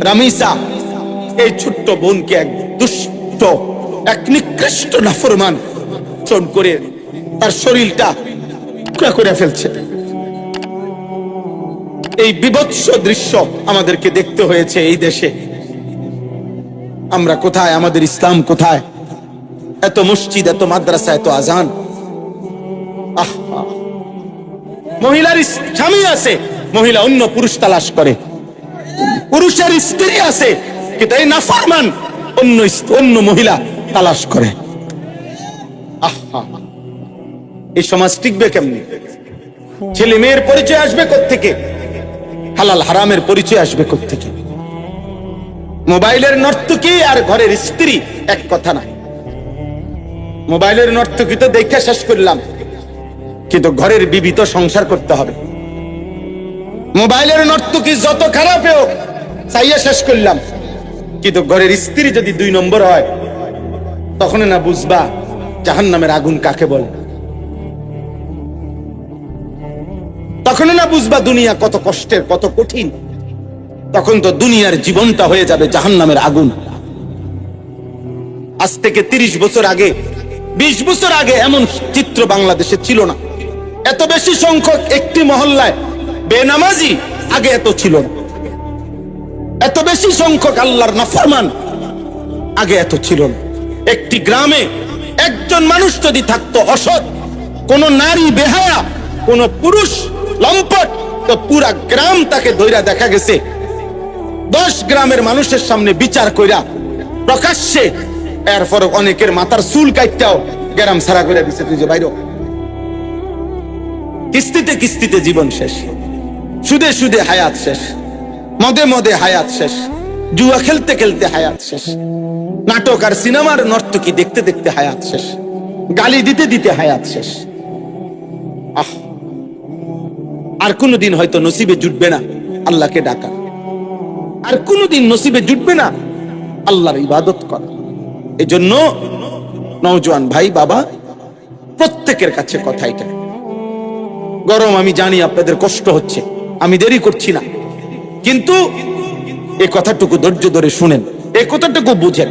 রামিসা এই ছোট্ট বোনকে এক দুষ্ট, এক নিকৃষ্ট নাফরমান চোন করে তার শরীরটা টুকরা করে ফেলছে। এই বিভৎস দৃশ্য আমাদেরকে দেখতে হয়েছে এই দেশে। আমরা কোথায়? আমাদের ইসলাম কোথায়? এত মসজিদ, এত মাদ্রাসা, এত আজান। মহিলার স্বামী আছে, মহিলা অন্য পুরুষ তালাশ করে। পুরুষের স্ত্রী আছে, কিন্তু এই নাফরমান অন্য মহিলা তালাশ করে। এই সমাজ টিকবে কেমনি? ছেলে মেয়ের পরিচয় আসবে কোত্থেকে? হালাল হারামের পরিচয় আসবে কোত্থেকে? মোবাইলের নর্তকী আর ঘরের স্ত্রী এক কথা না। মোবাইলের নর্তকী তো দেখে শেষ করলাম, কিন্তু ঘরের বিবি তো সংসার করতে হবে। মোবাইলের নর্তকী যত খারাপ হোক চাইয়া শেষ করলাম, কিন্তু ঘরের স্ত্রী যদি 2 নম্বর হয়, তখন না বুঝবা জাহান্নামের আগুন কাকে বলে। তখন না বুঝবা দুনিয়া কত কষ্টের, কত কঠিন। তখন তো দুনিয়ার জীবনটা হয়ে যাবে জাহান্নামের আগুন। আজ থেকে 30 বছর আগে, 20 বছর আগে এমন চিত্র বাংলাদেশে ছিল না। এত বেশি সংখ্যক একটি মহল্লায় বেনামাজি আগে এত ছিল না। এত বেশি সংখ্যক আল্লাহর নাফরমান আগে এত ছিল না। একটি গ্রামে একজন মানুষ যদি থাকতো অসৎ, কোন নারী বেহায়া, কোন পুরুষ লম্পট, তো পুরা গ্রাম তাকে ধইরা দেখা গেছে 10 গ্রামের মানুষের সামনে বিচার কইরা প্রকাশ্যে, এরপর অনেকের মাথার চুল কাটটাও গ্রাম ছাড়া করে দিছে। তুই যে বাইরে, কিস্তিতে কিস্তিতে জীবন শেষ, সুদে সুদে হায়াত শেষ, মদে মদে হায়াত শেষ, জুয়া খেলতে খেলতে হায়াত শেষ, নাটক আর সিনেমার নর্তকী দেখতে দেখতে হায়াত শেষ, গালি দিতে দিতে হায়াত শেষ। আর কোনদিন হয়তো নসিবে জুটবে না আল্লাহকে ডাকা, আর কোনদিন নসিবে জুটবে না আল্লাহর ইবাদত করা। এজন্য নওজোয়ান ভাই, বাবা, প্রত্যেকের কাছে কথা এটা। গরম আমি জানি, আপনাদের কষ্ট হচ্ছে, আমি দেরি করছি না, কিন্তু এই কথাটুকু ধৈর্য ধরে শুনেন, এই কথাটুকু বুঝেন।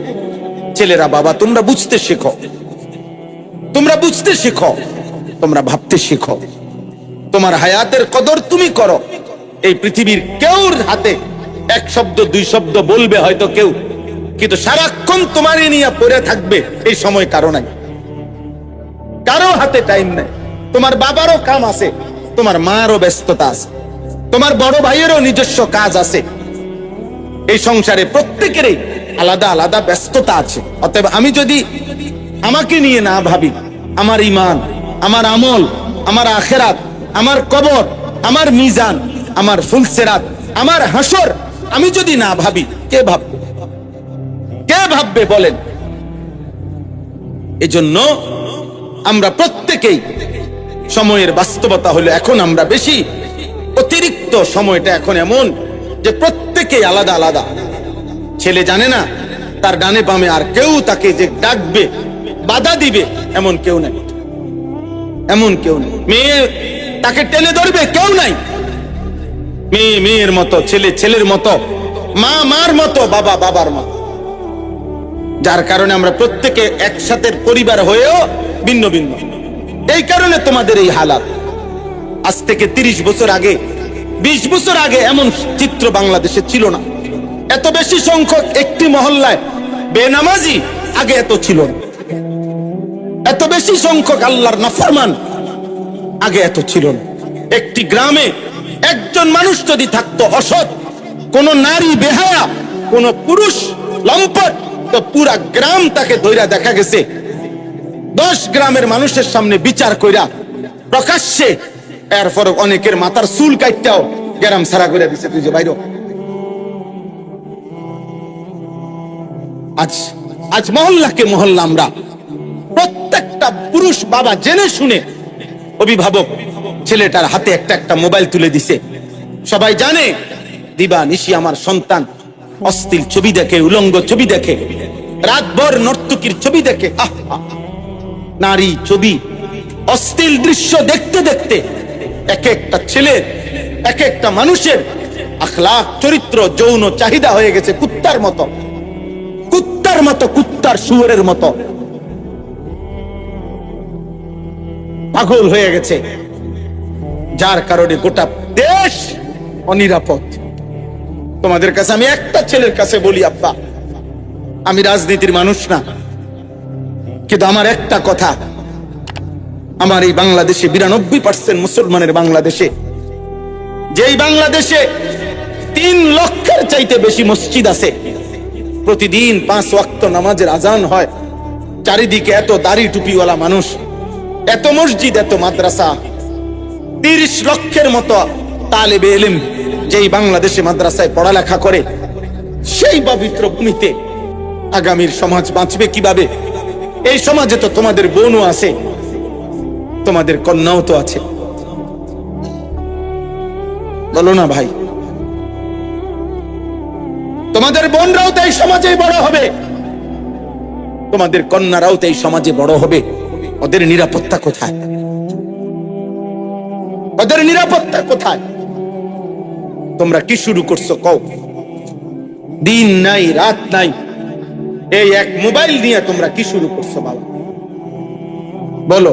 ছেলেরা, বাবা, তোমরা বুঝতে শেখো, তোমরা বুঝতে শেখো, তোমরা ভাবতে শেখো। তোমার হায়াতের কদর তুমি করো। এই পৃথিবীর কেউর হাতে 1 শব্দ 2 শব্দ বলবে হয়তো কেউ, কিন্তু সারাক্ষণ তোমারই নিয়ে পড়ে থাকবে এই সময় কারো নাই, কারো হাতে টাইম নাই। তোমার বাবারও কাম আছে, তোমার মারও ব্যস্ততা আছে, তোমার বড় ভাইয়েরও নিজস্ব কাজ আছে। এই সংসারে প্রত্যেকেরই আলাদা আলাদা ব্যস্ততা আছে। অতএব আমি যদি আমাকে নিয়ে না ভাবি, আমার ঈমান, আমার আমল, আমার আখিরাত, আমার কবর, আমার মিজান, আমার ফুলসেরাত, আমার হাসর আমি যদি না ভাবি, কে ভাববে? কে ভাববে বলেন? এজন্য আমরা প্রত্যেকেই, সময়ের বাস্তবতা হলো এখন আমরা বেশি অতিরিক্ত, সময়টা এখন এমন যে প্রত্যেকেই আলাদা আলাদা। ছেলে জানে না তার ডানে বামে আর কেউ তাকে যে ডাকবে, বাধা দিবে, এমন কেউ নাই, এমন কেউ নাই। মেয়ে তাকে টেনে ধরবে, কেউ নাই। মেয়ে মেয়ের মতো, ছেলে ছেলের মতো, মা মার মতো, বাবা বাবার মতো। যার কারণে আমরা প্রত্যেকে একসাথে পরিবার হয়েও ভিন্ন ভিন্ন। এই কারণে তোমাদের এই হালাত। আজ থেকে 30 বছর আগে, 20 বছর আগে এমন চিত্র বাংলাদেশে ছিল না। এত বেশি সংখ্যক একটি মহল্লায় বেনামাজি আগে এত ছিল না। এত বেশি সংখ্যক আল্লাহর নাফরমান আগে এত ছিল না। একটি গ্রামে একজন মানুষ যদি থাকতো অসৎ, কোন নারী বেহায়া, কোন পুরুষ লম্পট, তো পুরা গ্রাম তাকে ধইরা দেখা গেছে 10 গ্রামের মানুষের সামনে বিচার কইরা প্রকাশ্যে, এরপর অনেকের মাথার চুল কাটটাও গ্রাম ছাড়া করে দিছে। তুই যে বাইরে, আজ মহল্লাকে মহল্লা আমরা প্রত্যেকটা পুরুষ বাবা জেনে শুনে, অভিভাবক ছেলেটার হাতে একটা একটা মোবাইল তুলে দিছে। সবাই জানে দিবা নিশি আমার সন্তান অশ্লীল ছবি দেখে, উলঙ্গ ছবি দেখে, রাতভর নর্তকীর ছবি দেখে, নারী ছবি, অশ্লীল দৃশ্য দেখতে দেখতে এক একটা ছেলে, এক একটা মানুষের আখলাক, চরিত্র, যৌন চাহিদা হয়ে গেছে কুত্তার মতো, কুত্তার মতো, কুত্তার শুয়োরের মতো পাগল হয়ে গেছে, যার কারণে গোটা দেশ অনিরাপদ। তোমাদের কাছে আমি একটা ছেলের কাছে বলি, আব্বা, আমি রাজনীতির মানুষ না, কিন্তু আমার একটা কথা, আমার এই বাংলাদেশে 92% মুসলমানের বাংলাদেশে, যেই বাংলাদেশে 3 লক্ষের চাইতে বেশি মসজিদ আছে, প্রতিদিন 5 ওয়াক্ত নামাজের আজান হয়, চারিদিকে এত দাড়ি টুপিওয়ালা মানুষ, এত মসজিদ, এত মাদ্রাসা, 30 লক্ষের মতো তালেবে ইলম যেই বাংলাদেশে মাদ্রাসায় পড়ালেখা করে, সেই পবিত্র ভূমিতে আগামীর সমাজ বাঁচবে কিভাবে? এই সমাজে তো তোমাদের বোনও আছে, তোমাদের কন্যাও তো আছে, বলো না ভাই? তোমাদের বোনরাও তো এই সমাজে বড় হবে, তোমাদের কন্যারাও তো এই সমাজে বড় হবে। ওদের নিরাপত্তা কোথায়? ওদের নিরাপত্তা কোথায়? তোমরা কি শুরু করছো কও? দিন নাই রাত নাই, এই এক মোবাইল নিয়ে তোমরা কি শুরু করছো বাবা? বলো,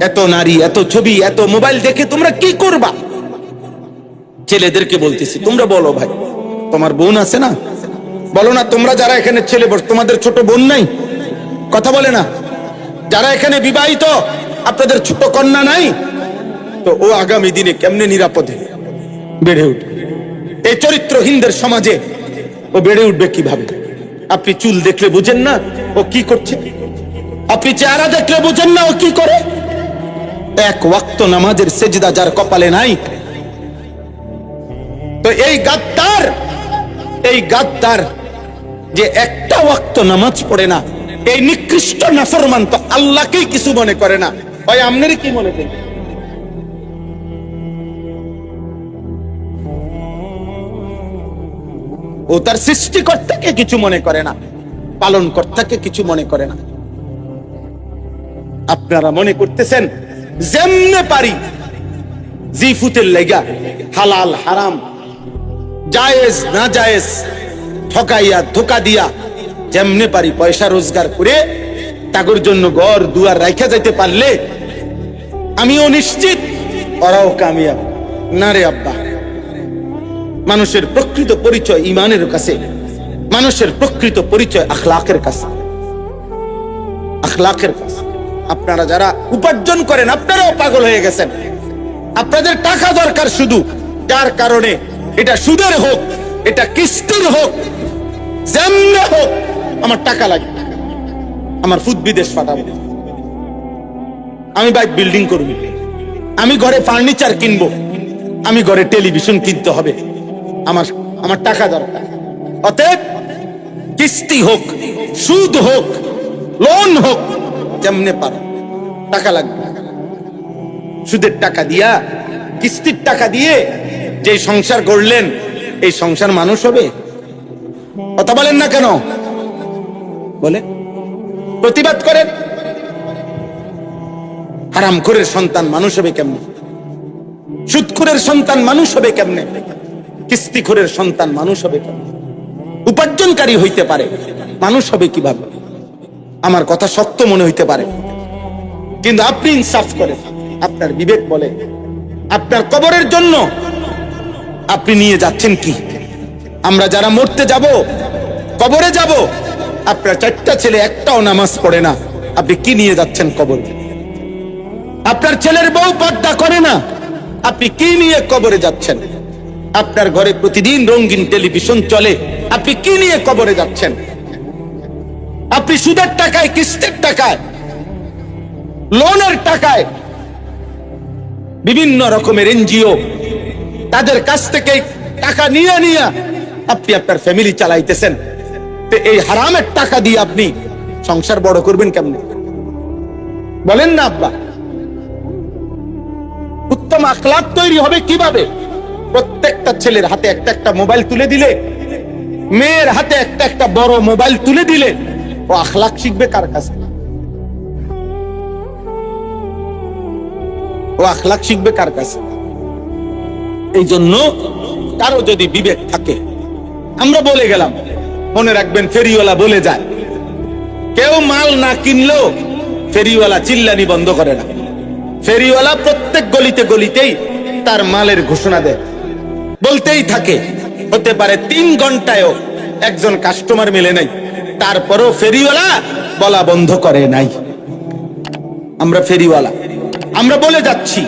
এত নারী, এত ছবি, এত মোবাইল দেখে তোমরা কি করবা? ছেলেদেরকে বলতেছি, তোমরা বলো ভাই, তোমার বোন আছে না? বলো না, তোমরা যারা এখানে ছেলে বস, তোমাদের ছোট বোন নাই? কথা বলে না? যারা এখানে বিবাহিত, আপনাদের ছোট কন্যা নাই? তো ও আগামী দিনে কেমনে নিরাপদে বেড়ে উঠবে? এই চরিত্রহীনদের সমাজে ও বেড়ে উঠবে কিভাবে? আপনি চুল দেখলে বুঝেন না ও কি করছে? আপনি চেহারা দেখলে বুঝেন না ও কি করে? এক ওয়াক্ত নামাজের সেজদা যার কপালে নাই, তো এই গাদ্দার যে একটা ওয়াক্ত নামাজ পড়ে না, এই নিকৃষ্ট নাফরমান তো আল্লাহকেই কিছু মনে করে না, ভাই আপনারই কি মনে করেন? ও তার সৃষ্টিকর্তাকে কিছু মনে করে না, পালন কর্তাকে কিছু মনে করে না। আপনারা মনে করতেছেন যেমনে পারি জিফুতের লেগা হালাল হারাম, জায়েজ না জায়েজ, ঠকাইয়া ধোকা দিয়া যেমনে পারি পয়সা রোজগার করে তাগর জন্য ঘর দুয়ার রাখা যাইতে পারলে আমিও নিশ্চিত ওরাও কামিয়াব। না রে আব্বা, মানুষের প্রকৃত পরিচয় ঈমানের কাছে, মানুষের প্রকৃত পরিচয় আখলাকের কাছে, আখলাকের কাছে। আপনারা যারা উপার্জন করেন, আপনারাও পাগল হয়ে গেছেন, আপনাদের টাকা দরকার শুধু, যার কারণে এটা সুদের হোক, এটা কিস্তির হোক, যেমনে হোক আমার টাকা লাগবে, আমার ফুদ বিদেশ পাঠাবো, আমি বাইক বিল্ডিং করব, আমি ঘরে ফার্নিচার কিনবো, আমি ঘরে টেলিভিশন কিনতে হবে, আমার টাকা দরকার। অতএব কিস্তি হোক, সুদ হোক, লোন হোক, যেমনে পারো টাকা লাগবে। সুদের টাকা দিয়া, কিস্তির টাকা দিয়ে যে সংসার গড়লেন, এই সংসার মানুষ হবে? কথা বলেন না কেন? বলে প্রতিবাদ করেন। হারামখোরের সন্তান মানুষ হবে কেমনে? সুদখোরের সন্তান মানুষ হবে কেমনে? কিস্তিখোরের সন্তান মানুষ হবে কেমনে? উপার্জনকারী হইতে পারে, মানুষ হবে কিভাবে? আমার কথা শক্ত মনে হইতে পারে, কিন্তু আপনি ইনসাফ করেন, আপনার বিবেক বলে আপনার কবরের জন্য আপনি নিয়ে যাচ্ছেন কি? আমরা যারা মরতে যাব, কবরে যাব, আপনার 4টা ছেলে একটাও নামাজ পড়ে না, আপনি কি নিয়ে যাচ্ছেন কবরে? আপনার ছেলের বউ পর্দা করে না, আপনি কি নিয়ে কবরে যাচ্ছেন? আপনার ঘরে প্রতিদিন রঙিন টেলিভিশন চলে, আপনি কি নিয়ে কবরে যাচ্ছেন? আপনি সুদের টাকায়, কিস্তির টাকায়, লোনের টাকায়, বিভিন্ন রকমের এনজিও তাদের কাছ থেকে টাকা নিয়ে নিয়ে আপনি আপনার ফ্যামিলি চালাইতেছেন। তো এই হারামের টাকা দিয়ে আপনি সংসার বড় করবেন কেমনে? বলেন না আব্বা। উত্তম আখলাক তৈরি হবে কিভাবে? প্রত্যেকটা ছেলের হাতে একটা একটা মোবাইল তুলে দিলে, মেয়ের হাতে একটা একটা বড় মোবাইল তুলে দিলে, ও আখলাক শিখবে কার কাছে? ও আখলাক শিখবে কার কাছে? এই জন্য কারো যদি বিবেক থাকে, আমরা বলে গেলাম, মনে রাখবেন ফেরিওয়ালা বলে যায়, কেউ মাল না কিনলেও ফেরিওয়ালা চিল্লানি বন্ধ করে না। ফেরিওয়ালা প্রত্যেক গলিতে গলিতেই তার মালের ঘোষণা দেয়, বলতেই থাকে। হতে পারে 3 ঘন্টায়ও একজন কাস্টমার মেলে নাই, তারপরও ফেরিওয়ালা বলা বন্ধ করে নাই। আমরা ফেরিওয়ালা, আমরা বলে যাচ্ছি,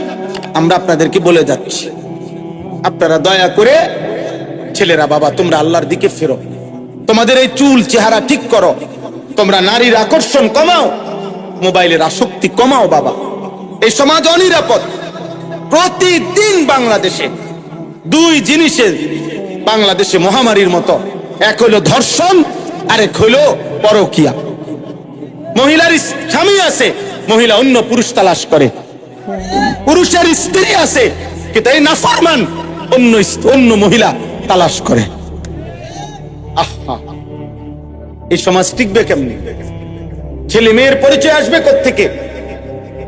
আমরা আপনাদেরকে বলে যাচ্ছি, আপনারা দয়া করে ছেলেরা, বাবা তোমরা আল্লাহর দিকে ফেরো, তোমাদের এই চুল চেহারা ঠিক করো, তোমরা নারীর আকর্ষণ কমাও, মোবাইলের আসক্তি কমাও। বাবা, এই সমাজ অনিরাপদ। প্রতিদিন বাংলাদেশে 2 জিনিসের বাংলাদেশে মহামারীর মতো, এক হলো ধর্ষণ, আরেক হলো পরকিয়া। মহিলার স্বামী আছে, মহিলা অন্য পুরুষ তালাশ করে। পুরুষের স্ত্রী আছে, কিন্তু এই নাফরমান অন্য মহিলা তালাশ করে। আহা, এই সমাজ টিকবে কেমনি? ছেলে মেয়ের পরিচয় আসবে কোত্থেকে?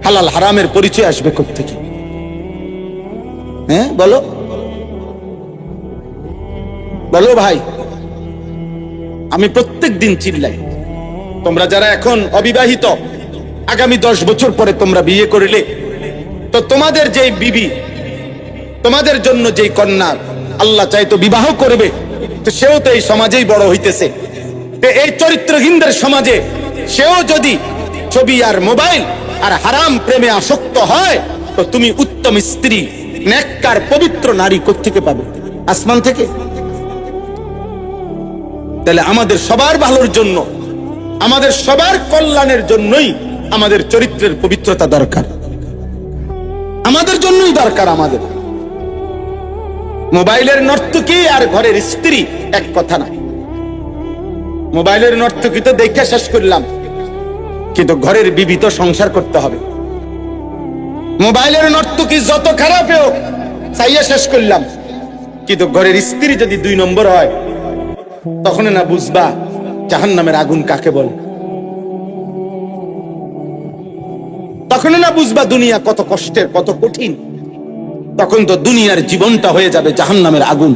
হালাল হারামের পরিচয় আসবে কোত্থেকে? হ্যাঁ বলো, বলো ভাই। আমি প্রত্যেক দিন চিল্লাই, তোমরা যারা এখন অবিবাহিত, আগামী 10 বছর পরে তোমরা বিয়ে করলে, তো তোমাদের যেই বিবি, তোমাদের জন্য যেই কন্যা আল্লাহ চাই তো বিবাহ করবে, তো সেও তো এই সমাজেই বড় হইতেছে। তো এই চরিত্রহীনদের সমাজে সেও যদি ছবি আর মোবাইল আর হারাম প্রেমে আসক্ত হয়, তো তুমি উত্তম স্ত্রী, নেককার পবিত্র নারী কোত্থেকে পাবে? আসমান থেকে? তাহলে আমাদের সবার ভালোর জন্য, আমাদের সবার কল্যাণের জন্যই আমাদের চরিত্রের পবিত্রতা দরকার, আমাদের জন্যই দরকার। আমাদের মোবাইলের নর্তকী আর ঘরের স্ত্রী এক কথা না। মোবাইলের নর্তকী তো দেখে শেষ করলাম, কিন্তু ঘরের বিবি তো সংসার করতে হবে। মোবাইলের নর্তকী যত খারাপ হোক চাইয়া শেষ করলাম, কিন্তু ঘরের স্ত্রী যদি 2 নম্বর হয়, তখন না বুঝবা জাহান্নামের আগুন কাকে বলে, তখন না বুঝবা দুনিয়া কত কষ্টের, কত কঠিন। তখন তো দুনিয়ার জীবনটা হয়ে যাবে জাহান্নামের আগুন।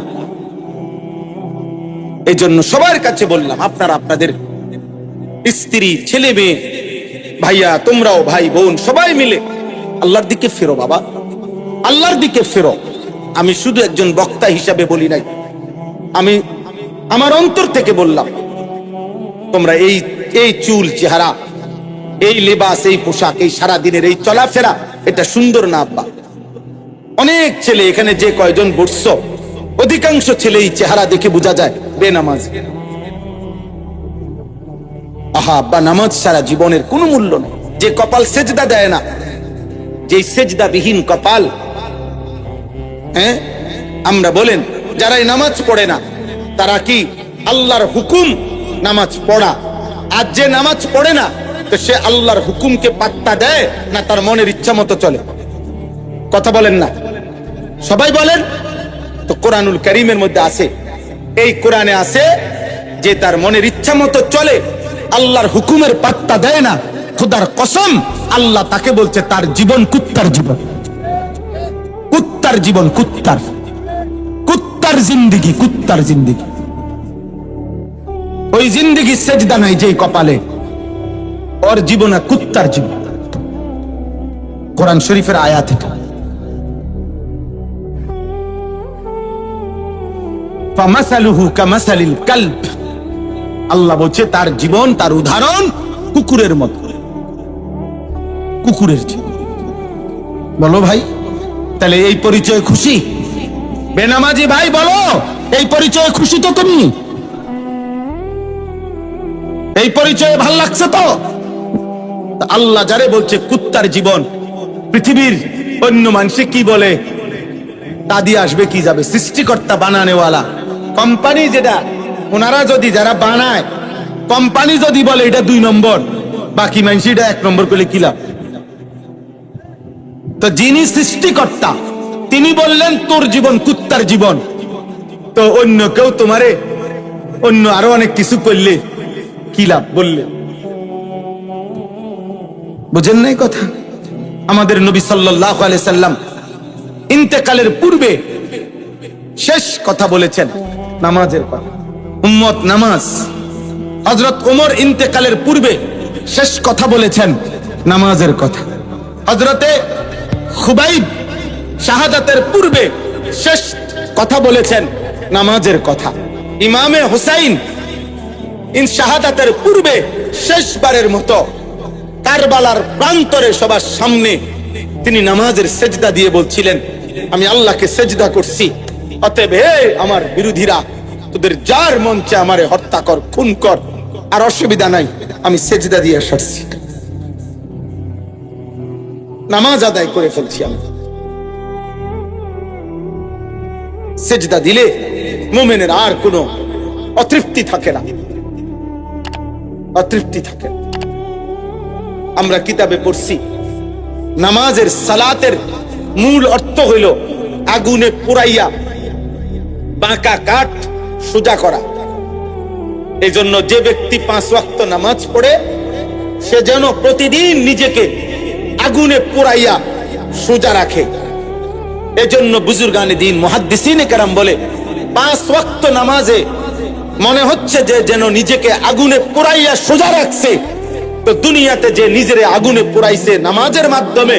এই জন্য সবার কাছে বললাম, আপনারা আপনাদের স্ত্রী, ছেলে মেয়ে, ভাইয়া, তোমরাও ভাই বোন সবাই মিলে আল্লাহর দিকে ফেরো। বাবা, আল্লাহর দিকে ফেরো। আমি শুধু একজন বক্তা হিসাবে বলি নাই, আমি আমার অন্তর থেকে বললাম, তোমরা এই চুল চেহারা, এই লেবাস, এই পোশাক, এই সারা দিনের এই চলাফেরা, এটা সুন্দর না আব্বা। অনেক ছেলে এখানে যে কয়জন বসছো, অধিকাংশ ছেলে এই চেহারা দেখে বোঝা যায় বেনামাজ। আহা আব্বা, নামাজ সারা জীবনের কোনো মূল্য নেই। যে কপাল সেজদা দেয় না, যে সেজদা বিহীন কপাল, হ্যাঁ আমরা বলেন যারাই নামাজ পড়ে না, তারা কি আল্লাহর হুকুম নামাজ পড়া? আর যে নামাজ পড়ে না, তো সে আল্লাহর হুকুমকে পাত্তা দেয় না তার মনের ইচ্ছা মতো চলে? কথা বলেন না, সবাই বলেন তো। কোরআনুল কারীমের মধ্যে আছে, এই কোরআনে আছে যে তার মনের ইচ্ছা মতো চলে, আল্লাহর হুকুমের পাত্তা দেয় না, খোদার কসম আল্লাহ তাকে বলছে তার জীবন কুত্তার জীবন, কুত্তার জীবন, কুত্তার জিন্দিগি, কুত্তার জিন্দিগি। ওই জিন্দিগি সেজদা নাই যেই কপালে, ওর জীবন কুত্তার জীবন। কোরআন শরীফের আয়াত এটা। ফামাসালুহু কামাসালিল কালব, আল্লাহ বলছে তার জীবন, তার উদাহরণ কুকুরের মতো, কুকুরের জীবন। বলো ভাই, তাহলে এই পরিচয় খুশি? বেনামাজি ভাই বলো, এই পরিচয় খুশি তো তুমি? এই পরিচয়ে ভাল লাগছে তো? আল্লাহ যারে বলছে কুত্তার জীবন, পৃথিবীর অন্য মানুষে কি বলে তা দিয়ে আসবে কি যাবে? সৃষ্টিকর্তা বানানেওয়ালা কোম্পানি যেটা, ওনারা যদি, যারা বানায় কোম্পানি যদি বলে এটা 2 নম্বর, বাকি মানুষ এটা 1 নম্বর করলে কি লাভ? তো যিনি সৃষ্টিকর্তা তিনি বললেন তোর জীবন কুত্তার জীবন, তো অন্য কেউ তোমারে অন্য আরো অনেক কিছু করলে কি লাভ বললে? বুঝেন নাই কথা? আমাদের নবী সাল্লাল্লাহু আলাইহি সাল্লাম ইন্তেকালের পূর্বে শেষ কথা বলেছেন নামাজের কথা। উম্মত নামাজ। হযরত ওমর ইন্তেকালের পূর্বে শেষ কথা বলেছেন নামাজের কথা। হযরতে খুবাইব শাহাদাতের পূর্বে শেষ কথা বলেছেন নামাজের কথা। ইমামে হুসাইন শাহাদাতের পূর্বে শেষবারের মতো কারবালার প্রান্তরে সবার সামনে তিনি নামাজের সেজদা দিয়ে বলছিলেন, আমি আল্লাহকে সেজদা করছি, অতএব হে আমার বিরোধীরা, তোদের যার মঞ্চে আমারে হত্যা কর, খুন কর, আর অসুবিধা নাই, আমি সেজদা দিয়ে সরছি, নামাজ আদায় করে ফেলছি। আমি সেজদা দিলে মুমিনের আর কোনো অতৃপ্তি থাকে না, অতৃপ্তি থাকে না। আমরা কিতাবে পড়ছি নামাজের সালাতের মূল অর্থ হইল আগুনে পুরাইয়া বাঁকা কাঠ সোজা করা। এই জন্য যে ব্যক্তি 5 ওয়াক্ত নামাজ পড়ে সে যেন প্রতিদিন নিজেকে আগুনে পুরাইয়া সোজা রাখে। এজন্য বুজুর্গানে দ্বীন মুহাদ্দিসিনে কেরাম বলে 5 ওয়াক্ত নামাজে মনে হচ্ছে যে যেন নিজেকে আগুনে পুরাইয়া সোজা রাখছে, তো দুনিয়াতে যে নিজের আগুনে পুরাইছে নামাজের মাধ্যমে,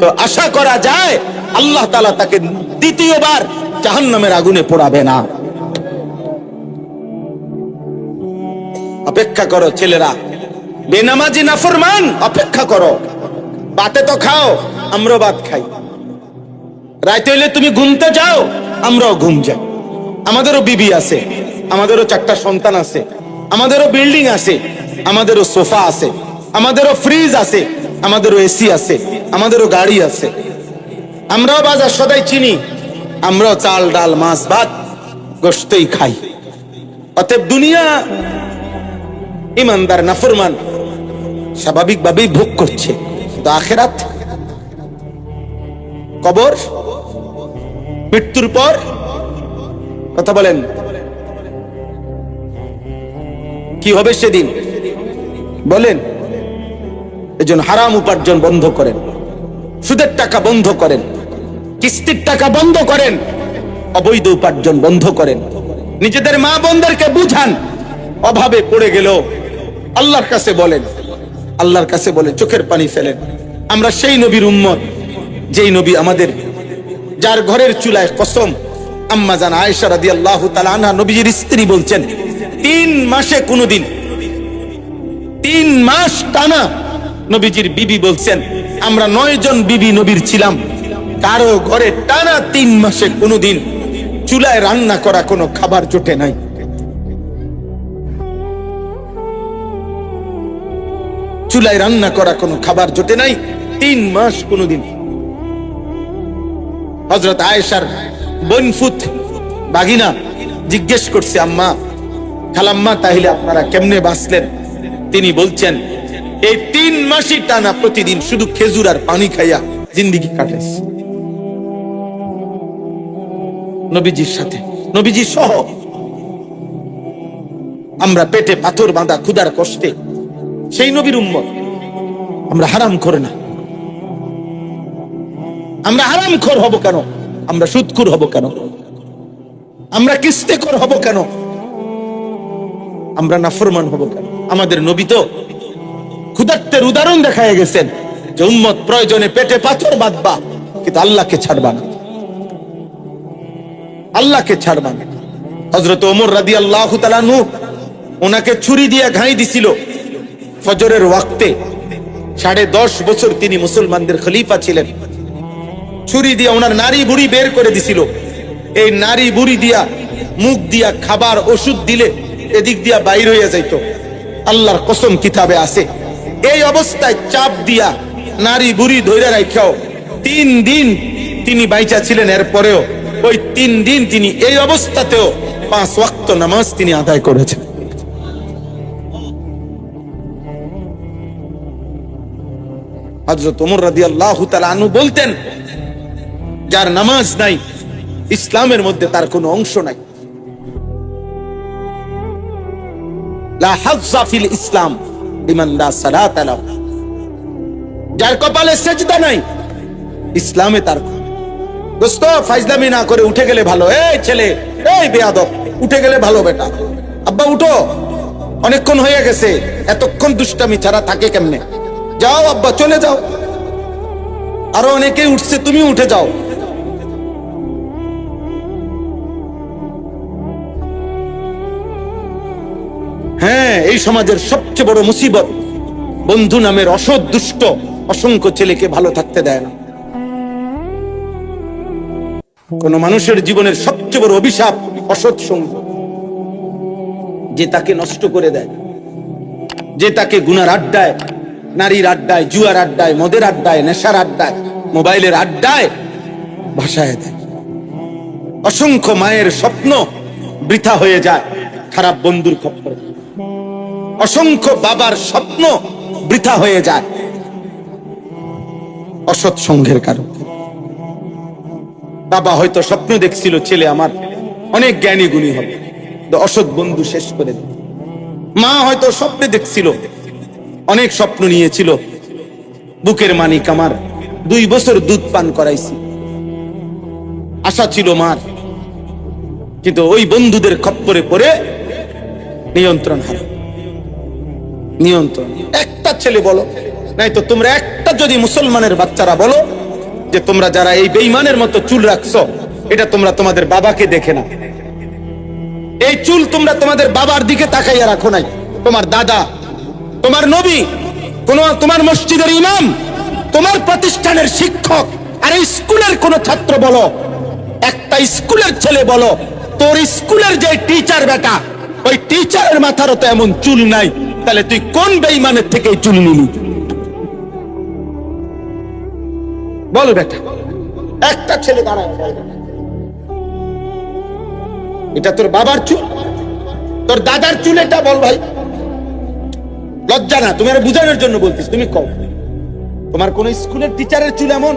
তো আশা করা যায় আল্লাহ তাআলা তাকে দ্বিতীয়বার জাহান্নামের আগুনে পোড়াবে না। অপেক্ষা করো ছেলেরা, বেনামাজি নাফরমান, অপেক্ষা করো। বাতে তো খাও, আমরাও ভাত খাই। রাতে হইলে তুমি ঘুমতে যাও, আমরাও ঘুম যাই। আমাদেরও বিবি আছে, আমাদেরও 4টা সন্তান আছে, আমাদেরও বিল্ডিং আছে, আমাদেরও সোফা আছে, আমাদেরও ফ্রিজ আছে, আমাদেরও এসি আছে, আমাদেরও গাড়ি আছে। আমরাও বাজার সদাই চিনি, আমরাও চাল ডাল মাছ ভাত গোশতই খাই। অতএব দুনিয়া ইমানদার নাফরমান স্বাভাবিকভাবেই ভোগ করছে, কিন্তু আখিরাত, কবর, মৃত্যুর পর কথা বলেন কি হবে সেদিন বলেন? এজন্য হারাম উপার্জন বন্ধ করেন, সুদের টাকা বন্ধ করেন, কিস্তির টাকা বন্ধ করেন, অবৈধ উপার্জন বন্ধ করেন। নিজেদের মা বোনদেরকে বুঝান, অভাবে পড়ে গেল আল্লাহর কাছে বলেন, আল্লাহর কাছে বলেন, চোখের পানি ফেলেন। আমরা সেই নবীর উম্মত যেই নবী আমাদের, যার ঘরের চুলায় কসম, আম্মা জান আয়েশা রাদিয়াল্লাহু তাআলা আনহা নবীজির স্ত্রী বলছেন, 3 মাসে কোনদিন 3 মাস টানা নবীজির বিবি বলছেন, আমরা 9 জন বিবি নবীর ছিলাম, কারো ঘরে টানা 3 মাসে কোনদিন চুলায় রান্না করা কোনো খাবার জোটে নাই। চুলায় রান্না করা কোনো খাবার জোটে নাই 3 মাস কোনদিন। হযরত আয়েশার বোনফুত বাগিনা জিজ্ঞেস করছে, আম্মা, খালাম্মা, তাহলে আপনারা কেমনে বাঁচলেন? তিনি বলছেন, এই 3 মাসই টানা প্রতিদিন শুধু খেজুর আর পানি খাইয়া জিন্দেগি কাটাইছে। নবীজির সাথে, নবীজি সহ আমরা পেটে পাথর বাঁধা ক্ষুধার কষ্টে সেই নবীর উম্মত। আমরা হারামখোর না, আমরা হারামখোর হব কেন? আমরা সুদখোর হব কেন? আমরা কিস্তিখোর হব কেন? আমরা নাফরমান হব কেন? আমাদের নবী তো ক্ষুধার্তের উদাহরণ দেখায় গেছেন যে উম্মত প্রয়োজনে পেটে পাথর বাঁধবা, কিন্তু আল্লাহকে ছাড়বা না, আল্লাহকে ছাড়বা না। হযরত ওমর রাদিয়াল্লাহু তাআলা আনহু ওনাকে ছুরি দিয়ে ঘাই দিছিল ফজরের ওয়াক্তে। 10.5 বছর তিনি মুসলমানদের খলিফা ছিলেন। ছুরি দিয়ে ওনার নারী বুড়ি বের করে দিছিল। এই নারী বুড়ি দিয়া মুখ দিয়া খাবার ওষুধ দিলে এদিক দিয়া বাইর হইয়া যাইতো। আল্লাহর কসম কিতাবে আছে, এই অবস্থায় চাপ দিয়া নারী বুড়ি ধরে রাখাও 3 দিন তিনি বাইচা ছিলেন। এরপরেও ওই 3 দিন তিনি এই অবস্থাতেও 5 ওয়াক্ত নামাজ তিনি আদায় করেছেন। হযরত ওমর রাদিয়াল্লাহু তাআলা আনহু বলতেন, যার নামাজ নাই ইসলামের মধ্যে তার কোনো অংশ নাই। লা হাজ্জা ফিল ইসলাম লিমান লা সালাতা লাহু। যার কপালে সিজদা নাই ইসলামে তার দোস্ত ফাইজলামি না করে উঠে গেলে ভালো। এই ছেলে, এই বেয়াদব, উঠে গেলে ভালো বেটা। আব্বা উঠো, অনেকক্ষণ হয়ে গেছে, এতক্ষণ দুষ্টামি ছাড়া থাকে কেমনে? যাও আব্বা, চলে যাও। আরো অনেকেই উঠছে, তুমি উঠে যাও। হ্যাঁ, এই সমাজের সবচেয়ে বড় মুসিবত, বন্ধু নামের অসৎ দুষ্ট অসংখ্য ছেলেকে ভালো থাকতে দেয় না। কোন মানুষের জীবনের সবচেয়ে বড় অভিশাপ অসৎ সঙ্গ, যে তাকে নষ্ট করে দেয়, যে তাকে গুনার আড্ডায়, নারীর আড্ডায়, জুয়ার আড্ডায়, মদের আড্ডায়, নেশার আড্ডায়, মোবাইলের আড্ডায় ভাসায় দেয়। অসংখ্য মায়ের স্বপ্ন বৃথা হয়ে যায় খারাপ বন্ধুর খপ্পরে। অসংখ্য বাবার স্বপ্ন বৃথা হয়ে যায় অসৎ সঙ্গের কারণে। বাবা হয়তো স্বপ্ন দেখছিল ছেলে আমার অনেক জ্ঞানী গুণী হবে, অসৎ বন্ধু শেষ করে দেয়। মা হয়তো স্বপ্নে দেখছিল, অনেক স্বপ্ন নিয়েছিল, বুকের মানিক আমার 2 বছর দুধ পান করাইছি, আশা ছিল মার, কিন্তু ওই বন্ধুদের খপ্পরে পড়ে নিয়ন্ত্রণ হারা। নিয়ন্ত্রণ একটা ছেলে বলো, নাই তো তোমরা একটা যদি মুসলমানের বাচ্চারা বলো যে তোমরা যারা এই বেঈমানের মতো চুল রাখছো, এটা তোমরা তোমাদের বাবাকে দেখে না। এই চুল তোমরা তোমাদের বাবার দিকে তাকাইয়া রাখো নাই, তোমার দাদা, তোমার নবী, তোমার মসজিদের ইমাম, তোমার প্রতিষ্ঠানের শিক্ষক, আর স্কুলের কোন ছাত্র বলো, একটা স্কুলের ছেলে বলো, তোর স্কুলের যে টিচার বেটা, ওই টিচারের মাথারও তো এমন চুল নাই, তাহলে তুই কোন বেঈমানের থেকে চুল নিলি? বল বেটা, একটা ছেলে দাঁড়ায়, এটা তোর বাবার চুল, তোর দাদার চুল, এটা বল ভাই। লজ্জা না? তুমি আর বুঝানোর জন্য বলতিস, তুমি কও তোমার কোন স্কুলের টিচারের চুল এমন?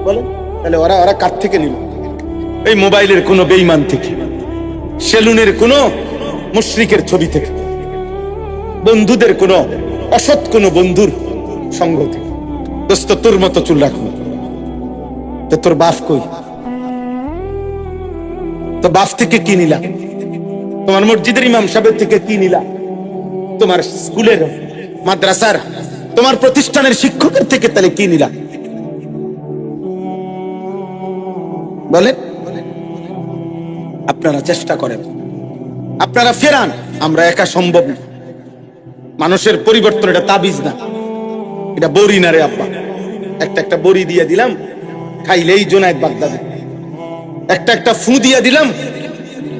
বলো, তাহলে ওরা কার থেকে নিল? এই মোবাইলের কোন বেঈমান থেকে, সেলুনের কোন মুশরিকের ছবি থেকে, বন্ধুদের কোন অসৎ কোন বন্ধুর সঙ্গ থেকে। দোস্ত, তোর মতো চুল রাখবো তো তোর বাপ কই? তো বাপ থেকে কি নিলা? তোমার মসজিদের ইমাম সাহেবের থেকে কি নিলা? তোমার স্কুলের, মাদ্রাসার, তোমার প্রতিষ্ঠানের শিক্ষকের থেকে তাহলে কি নিলা? বলে আপনারা চেষ্টা করেন, আপনারা ফেরান, আমরা একা সম্ভব না। মানুষের পরিবর্তন এটা তাবিজ না, এটা বড়ি না রে আব্বা। একটা বড়ি দিয়ে দিলাম, খাইলেই জোনায়েদ বাগদাদি। একটা ফু দিয়ে দিলাম,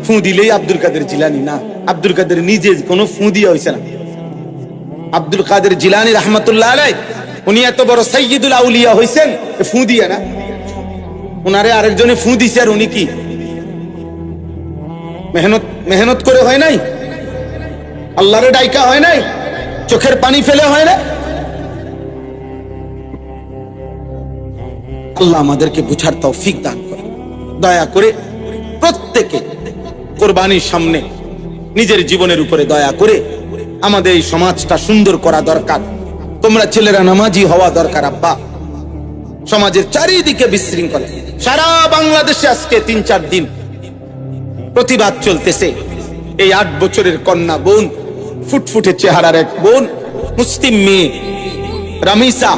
ফু দিলেই আব্দুল কাদের জিলানী। না, আব্দুল কাদের নিজে কোনো ফু দিয়ে হয়েছে না। আব্দুল কাদের জিলানী রহমতুল্লাহ আলাইহি, উনি এত বড় সাইয়্যিদুল আউলিয়া হয়েছেন ফু দিয়ে না, উনারে আরেকজনে ফু দিছে। আর উনি কি মেহনত করে হয় নাই? আল্লাহরে ডাইকা হয় নাই? চোখের পানি ফেলে হয় না? আল্লাহ আমাদেরকে বুঝার তৌফিক দান করে। দয়া করে প্রত্যেকে কোরবানির সামনে নিজের জীবনের উপরে দয়া করে আমাদের এই সমাজটা সুন্দর করা দরকার। তোমরা ছেলেরা নামাজি হওয়া দরকার আব্বা। সমাজের চারিদিকে বিশৃঙ্খলা, সারা বাংলাদেশে আজকে 3-4 দিন প্রতিবাদ চলতেছে। এই 8 বছরের কন্যা বোন, ফুটফুটে চেহারার এক বোন, মুসলিম মেয়ে রামিসা,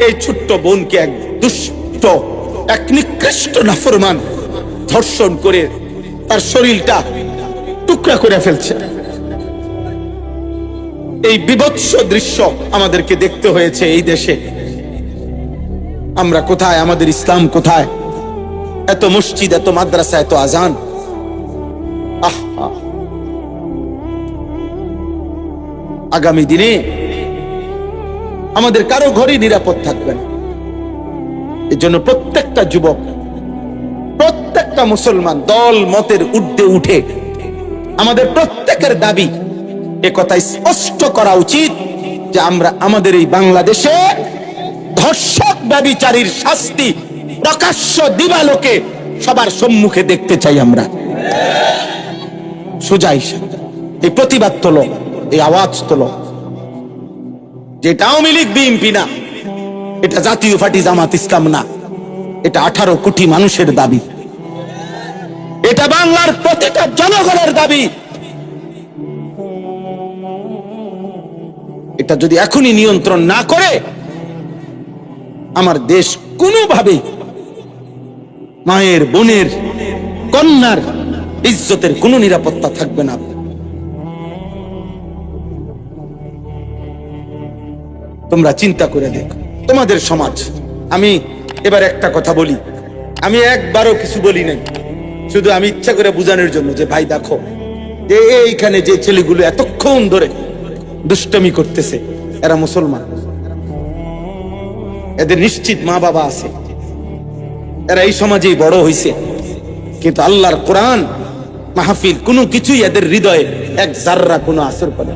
এই ছোট্ট বোনকে এক দুষ্ট, এক নিকৃষ্ট নাফরমান ধর্ষণ করে তার শরীরটা টুকরা করে ফেলছে। এই বিভৎস দৃশ্য আমাদেরকে দেখতে হয়েছে এই দেশে। আমরা কোথায়? আমাদের ইসলাম কোথায়? এত মসজিদ, এত মাদ্রাসা, এত আজান। আগামী দিনে আমাদের কারো ঘরই নিরাপদ থাকবে না। এর জন্য প্রত্যেকটা যুবক, প্রত্যেকটা মুসলমান দল মতের ঊর্ধ্বে উঠে আমাদের প্রত্যেকের দাবি, এ কথা স্পষ্ট করা উচিত যে আমরা আমাদের এই বাংলাদেশে ধর্ষক ব্যভিচারীর শাস্তি প্রকাশ্য দিবালোকে সবার সম্মুখে দেখতে চাই। আমরা সোজা এই প্রতিবাদ তোলো, এই আওয়াজ তোলো। যেটা আওয়ামী লীগ বিএনপি না, এটা জাতীয় পার্টি জামাত ইসলাম না, এটা 18 কোটি মানুষের দাবি, এটা বাংলার প্রতিটা জনগণের দাবি। এটা যদি এখনই নিয়ন্ত্রণ না করে, আমার দেশ কোনোভাবে মায়ের, বোনের, কন্যার ইজ্জতের কোনো নিরাপত্তা থাকবে না। তোমরা চিন্তা করে দেখো তোমাদের সমাজ। আমি এবার একটা কথা বলি, আমি একবারও কিছু বলি নাই, শুধু আমি ইচ্ছা করে বোঝানোর জন্য যে ভাই দেখো, যে এইখানে যে ছেলেগুলো এতক্ষণ ধরে দুষ্টমি করতেছে, এরা মুসলমান, এদের নিশ্চিত মা বাবা আছে, এরা এই সমাজেই বড় হইছে, কিন্তু আল্লাহর কোরআন মাহফিল কোনো কিছুই এদের হৃদয়ে এক জাররা কোনো আসর করে।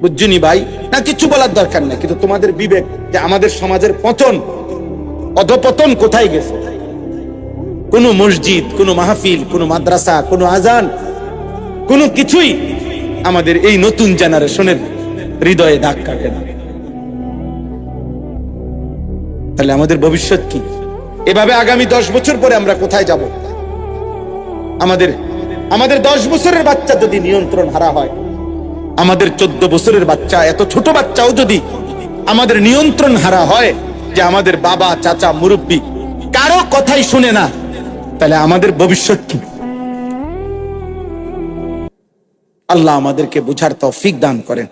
বুঝছনি ভাই? না কিছু বলার দরকার নাই, কিন্তু তোমাদের বিবেক যে আমাদের সমাজের পতন, অধপতন কোথায় গেছে? কোন মসজিদ, কোন মাহফিল, কোন মাদ্রাসা, কোন আজান, কোন কিছুই আমাদের এই নতুন জেনারেশনের হৃদয়ে দাগ কাটে না। তাহলে আমাদের ভবিষ্যৎ কি? এভাবে আগামী 10 বছর পরে আমরা কোথায় যাব? আমাদের 10 বছরের বাচ্চা যদি নিয়ন্ত্রণ হারা হয়, আমাদের 14 বছরের বাচ্চা, এত ছোট বাচ্চাও যদি আমাদের নিয়ন্ত্রণ হারা হয়, যে আমাদের বাবা, চাচা, মুরব্বী কারো কথাই শুনে না, তাহলে আমাদের ভবিষ্যৎ কি? আল্লাহ আমাদেরকে বুঝার তৌফিক দান করেন।